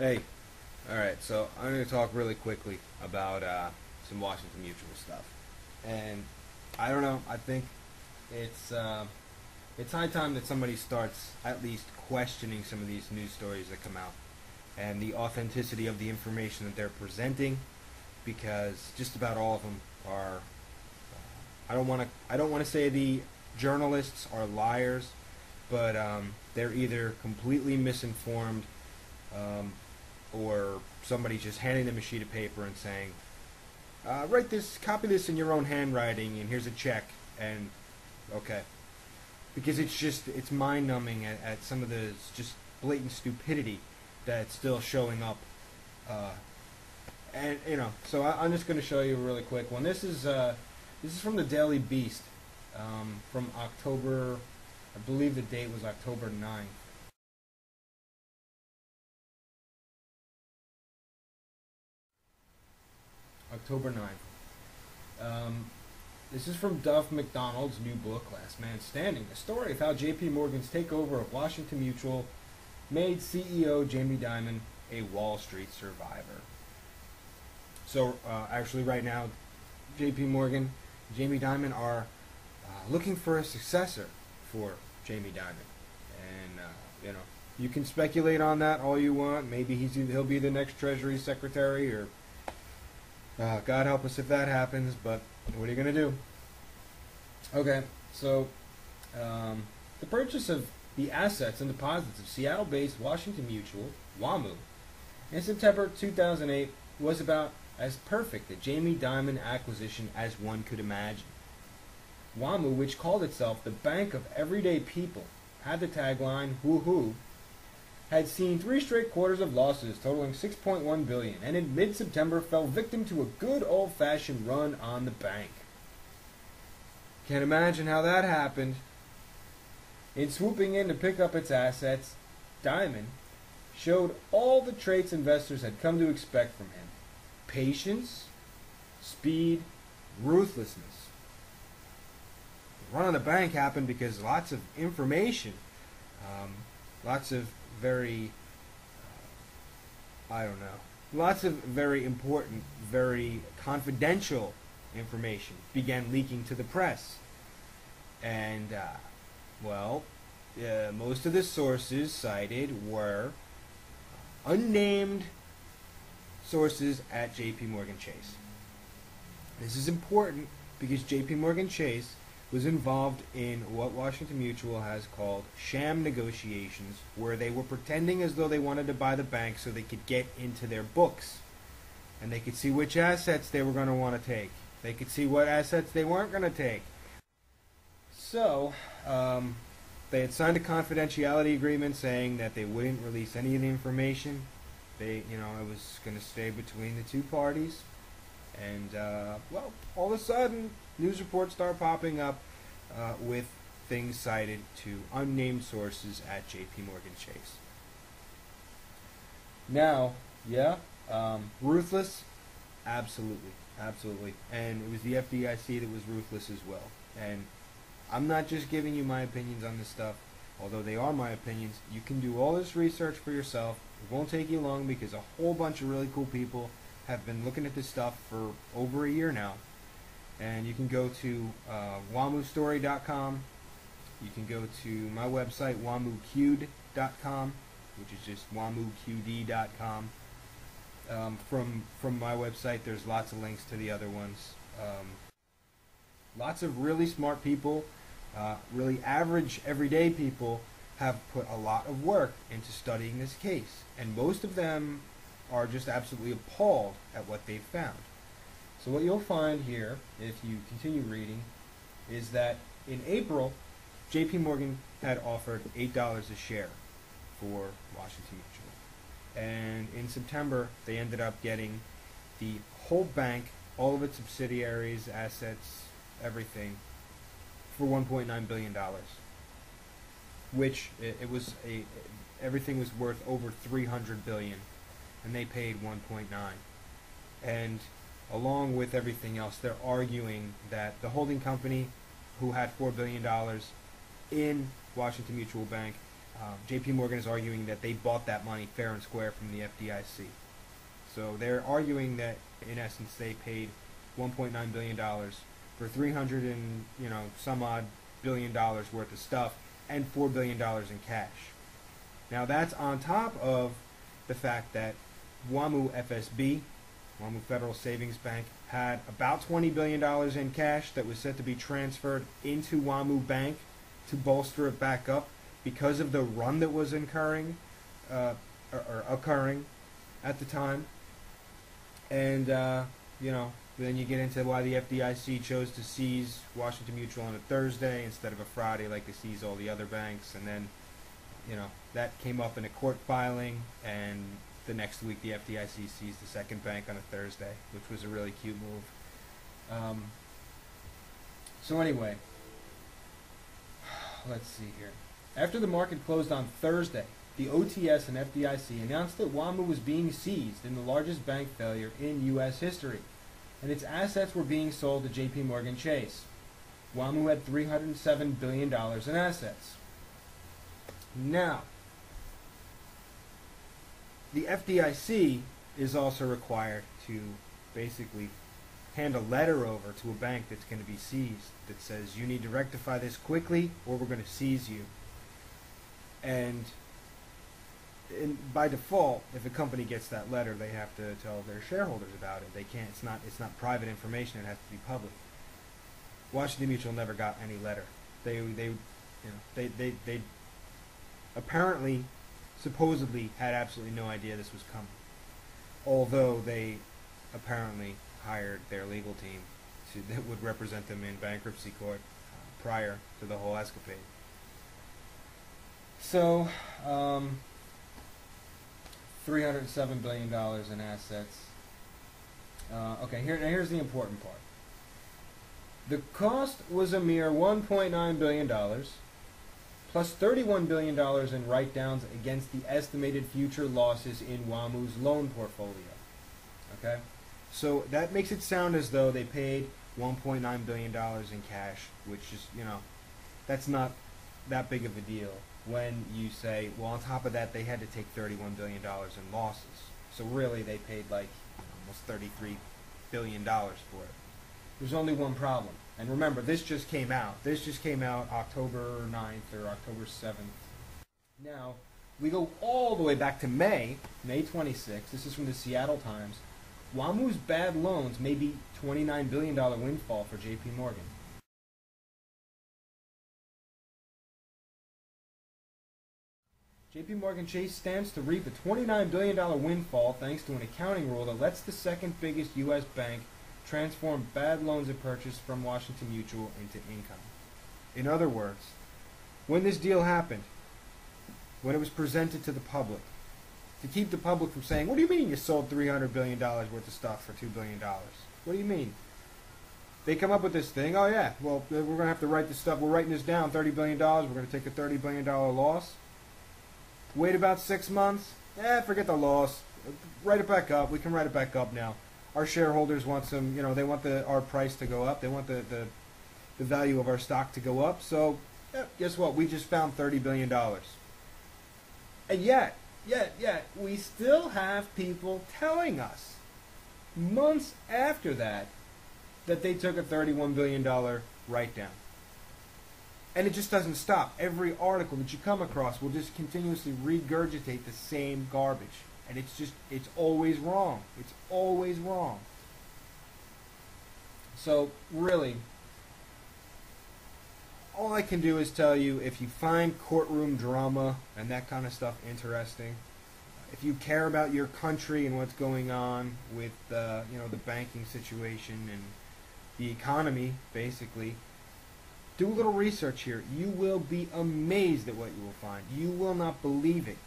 Hey, alright, so I'm going to talk really quickly about some Washington Mutual stuff. And I don't know, I think it's high time that somebody starts at least questioning some of these news stories that come out and the authenticity of the information that they're presenting, because just about all of them are I don't want to say the journalists are liars, but they're either completely misinformed, or somebody's just handing them a sheet of paper and saying, write this, copy this in your own handwriting, and here's a check, and okay. Because it's mind-numbing at some of the just blatant stupidity that's still showing up. And, so I'm just going to show you a really quick one. This is from the Daily Beast, from October, I believe the date was October 9th. October 9th. This is from Duff McDonald's new book, Last Man Standing, a story of how J.P. Morgan's takeover of Washington Mutual made CEO Jamie Dimon a Wall Street survivor. So, actually right now, J.P. Morgan, Jamie Dimon are looking for a successor for Jamie Dimon. And, you can speculate on that all you want. Maybe he'll be the next Treasury Secretary, or God help us if that happens, but what are you going to do? Okay, so the purchase of the assets and deposits of Seattle-based Washington Mutual, WAMU, in September 2008 was about as perfect a Jamie Dimon acquisition as one could imagine. WAMU, which called itself the Bank of Everyday People, had the tagline, "Woohoo," had seen 3 straight quarters of losses totaling $6.1 billion, and in mid-September fell victim to a good old-fashioned run on the bank. Can't imagine how that happened. In swooping in to pick up its assets, Dimon showed all the traits investors had come to expect from him: patience, speed, ruthlessness. The run on the bank happened because lots of information, lots of very, lots of very important, very confidential information began leaking to the press. And, most of the sources cited were unnamed sources at J.P. Morgan Chase. This is important because J.P. Morgan Chase was involved in what Washington Mutual has called sham negotiations, where they were pretending as though they wanted to buy the bank so they could get into their books. And they could see which assets they were going to want to take. They could see what assets they weren't going to take. So, they had signed a confidentiality agreement saying that they wouldn't release any of the information. It was going to stay between the two parties. And, all of a sudden, news reports start popping up with things cited to unnamed sources at J.P. Morgan Chase. Now, ruthless? Absolutely. And it was the FDIC that was ruthless as well. And I'm not just giving you my opinions on this stuff, although they are my opinions. You can do all this research for yourself. It won't take you long because a whole bunch of really cool people have been looking at this stuff for over a year now. And you can go to wamustory.com. You can go to my website, wamuqd.com, which is just wamuqd.com. From my website, there's lots of links to the other ones. Lots of really smart people, really average, everyday people, have put a lot of work into studying this case. And most of them are just absolutely appalled at what they've found. So what you'll find here, if you continue reading, is that in April, J.P. Morgan had offered $8 a share for Washington Mutual. And in September, they ended up getting the whole bank, all of its subsidiaries, assets, everything, for $1.9 billion. Which, everything was worth over $300 billion. And they paid 1.9. And along with everything else, they're arguing that the holding company, who had $4 billion in Washington Mutual Bank, JP Morgan is arguing that they bought that money fair and square from the FDIC. So they're arguing that, in essence, they paid $1.9 billion for 300 and some odd billion dollars worth of stuff and $4 billion in cash. Now that's on top of the fact that WAMU FSB, WAMU Federal Savings Bank, had about $20 billion in cash that was set to be transferred into WAMU Bank to bolster it back up because of the run that was occurring at the time. And, then you get into why the FDIC chose to seize Washington Mutual on a Thursday instead of a Friday like they seize all the other banks. And then, that came up in a court filing, and the next week the FDIC seized the second bank on a Thursday, which was a really cute move. So anyway, let's see here. After the market closed on Thursday, the OTS and FDIC announced that WAMU was being seized in the largest bank failure in U.S. history, and its assets were being sold to JP Morgan Chase. WAMU had $307 billion in assets. Now, the FDIC is also required to basically hand a letter over to a bank that's going to be seized that says you need to rectify this quickly or we're going to seize you. And by default, if a company gets that letter, they have to tell their shareholders about it. They can't. It's not private information. It has to be public. Washington Mutual never got any letter. They apparently, supposedly, had absolutely no idea this was coming. Although they apparently hired their legal team that would represent them in bankruptcy court prior to the whole escapade. So, $307 billion in assets. Okay, here's the important part. The cost was a mere $1.9 billion, plus $31 billion in write-downs against the estimated future losses in WAMU's loan portfolio. Okay? So that makes it sound as though they paid $1.9 billion in cash, which is, that's not that big of a deal when you say, well, on top of that, they had to take $31 billion in losses. So really, they paid like almost $33 billion for it. There's only one problem. And remember, this just came out. This just came out October 9th or October 7th. Now, we go all the way back to May 26th. This is from the Seattle Times. WAMU's bad loans may be $29 billion windfall for JP Morgan. JP Morgan Chase stands to reap a $29 billion windfall thanks to an accounting rule that lets the second biggest U.S. bank transform bad loans it purchased from Washington Mutual into income. In other words, when this deal happened, when it was presented to the public, to keep the public from saying, what do you mean you sold $300 billion worth of stuff for $2 billion? What do you mean? They come up with this thing, oh yeah, well, we're going to have to write this stuff, we're writing this down, $30 billion, we're going to take a $30 billion loss. Wait about 6 months, forget the loss, write it back up, we can write it back up now. Our shareholders want some, they want our price to go up, they want the value of our stock to go up, so guess what, we just found $30 billion. And yet, we still have people telling us, months after that they took a $31 billion write-down. And it just doesn't stop. Every article that you come across will just continuously regurgitate the same garbage. And it's always wrong. It's always wrong. So, really, all I can do is tell you, if you find courtroom drama and that kind of stuff interesting, if you care about your country and what's going on with the banking situation and the economy, basically, do a little research here. You will be amazed at what you will find. You will not believe it.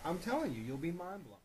I'm telling you, you'll be mind blown.